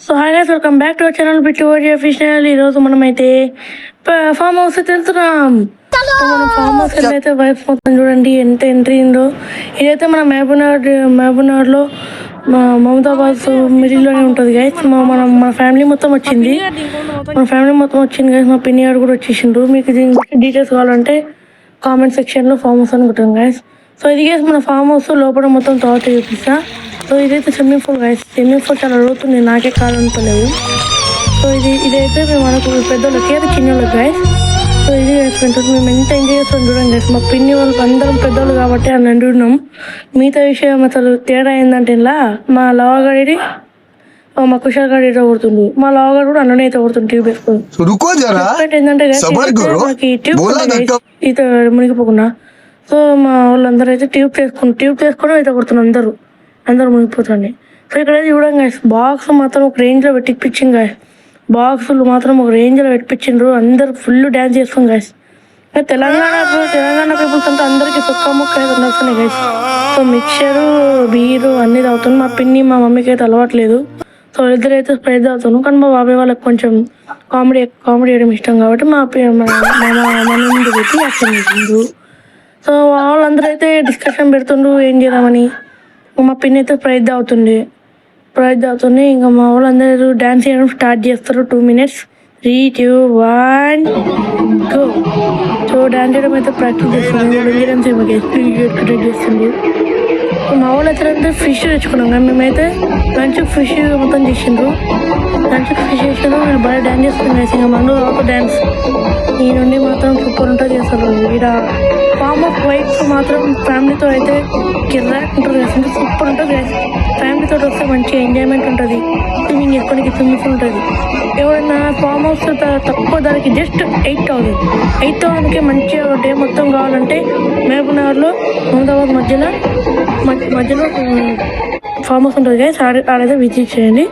So hi guys, welcome back to our channel Bitly official. ఈరోజు మనమైతే farm house అయితే వెళ్తున్నాం. మనం ఫామ్ హౌస్ అయితే వైఫ్ మొత్తం చూడండి ఎంత ఎంట్రీ ఉందో. ఇదైతే మన మహబూబ్నగర్లో మమతాబాద్ మిడిల్లోనే ఉంటుంది గైస్. మన ఫ్యామిలీ మొత్తం వచ్చింది గైస్. మా పిన్ని గారు కూడా వచ్చేసిండ్రు. మీకు దీని గురించి డీటెయిల్స్ కావాలంటే కామెంట్ సెక్షన్లో ఫామ్ హౌస్ అనుకుంటాం గైస్. సో ఇది గైస్ మన ఫామ్ హౌస్ లోపల మొత్తం తర్వాత చూపిస్తా. సో ఇదైతే swimming pool guys. Swimming pool చాలా లోతుంది, నాకే కాలంతలేవు. సో ఇదైతే మేము మనకు పెద్దోళ్ళకి అది చిన్నోళ్ళకి గైస్. సో ఇది మేము ఎంత ఎంజాయ్ చేస్తాం చూడండి గైస్. మా పిన్ని వాళ్ళకి అందరం పెద్దోళ్ళు కాబట్టి అని అంటున్నాం. మిగతా విషయం అసలు తేడా ఏంటంటే ఇలా మా లవగాడి మా కుషాల్ గారు ఇట్లా కొడుతుండు, మా లవగాడు కూడా అన్ననే అయితే కొడుతుంది ట్యూబ్ వేసుకొని. ఏంటంటే మనకి ట్యూబ్ ఈత మునిగిపోకుండా. సో మా వాళ్ళందరూ అయితే ట్యూబ్ చేసుకొని అయితే కొడుతున్నారు. అందరూ మునిగిపోతుంది. సో ఇక్కడ చూడండి గైస్, బాక్స్ మాత్రం ఒక రేంజ్లో పెట్టిపించింది గైస్. బాక్సులు మాత్రం ఒక రేంజ్లో పెట్టిపించిండ్రు. అందరు ఫుల్ డ్యాన్స్ చేస్తాం గైస్. తెలంగాణ పీపుల్స్ అంతా అందరికీ సొక్క ముక్క అయితే నడుస్తున్నాయి గైస్. సో మిక్చరు బీరు అన్నీ తాగుతుంది. మా పిన్ని మా మమ్మీకి అయితే అలవాట్లేదు. సో ఇద్దరైతే స్ప్రైట్ తాగుతాను. కానీ మా బాబాయ్ వాళ్ళకి కొంచెం కామెడీ చేయడం ఇష్టం కాబట్టి మా ముందు పెట్టి యాక్షన్ చేసిండ్రు. సో వాళ్ళందరూ అయితే డిస్కషన్ పెడుతుండ్రు ఏం చేద్దామని. మా పిన్ని అయితే ప్రైజ్ తాగుతుంది. ఇంకా మా వాళ్ళందరూ డ్యాన్స్ చేయడం స్టార్ట్ చేస్తారు. 2 minutes 3, 2, 1 గో. సో డ్యాన్స్ చేయడం అయితే ప్రాక్టీస్ చేస్తుంది. మా వాళ్ళు అయితే ఫిష్ తెచ్చుకున్నాం కానీ మేమైతే లంచ్ ఫిష్ మొత్తం చేసిండ్రు. వీళ్ళు బాగా డ్యాన్స్ చేస్తున్నాం. ఇంకా మందు ఒక డ్యాన్స్ ఈ నుండి మాత్రం సూపర్ ఉంటుంది చేస్తారు. ఇక్కడ ఫామ్ ఆఫ్ వైఫ్ మాత్రం ఫ్యామిలీతో అయితే కిర్రాక్ ఉంటుంది కదా, సూపర్ ఉంటుంది కదా. ఫ్యామిలీతో వస్తే మంచి ఎంజాయ్మెంట్ ఉంటుంది. స్విమ్మింగ్ చేసుకోవడానికి స్విమ్మింగ్ పూల్ ఉంటుంది. ఎవరైనా ఫామ్ హౌస్ తక్కువ ధరకి జస్ట్ 8,000కి మంచిగా డే మొత్తం కావాలంటే మహబూబ్నగర్లో మమతాబాద్ మధ్యలో ఫామ్ హౌస్ ఉంటుంది కదా. ఆడైతే విజిట్ చేయండి.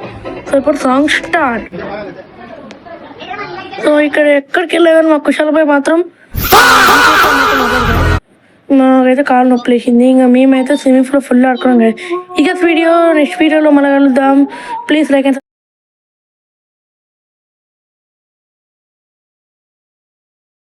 సో ఇప్పుడు సాంగ్ స్టార్ట్. సో ఇక్కడ ఎక్కడికి వెళ్ళా కానీ మా కుషాలపై మాత్రం నాకైతే కాలు నొప్పి లేచింది. ఇంకా మేమైతే స్విమ్మింగ్ పూల్ ఫుల్ ఆడుకున్నాం కదా. ఇక నెక్స్ట్ వీడియోలో మనం కలుద్దాం. Please like and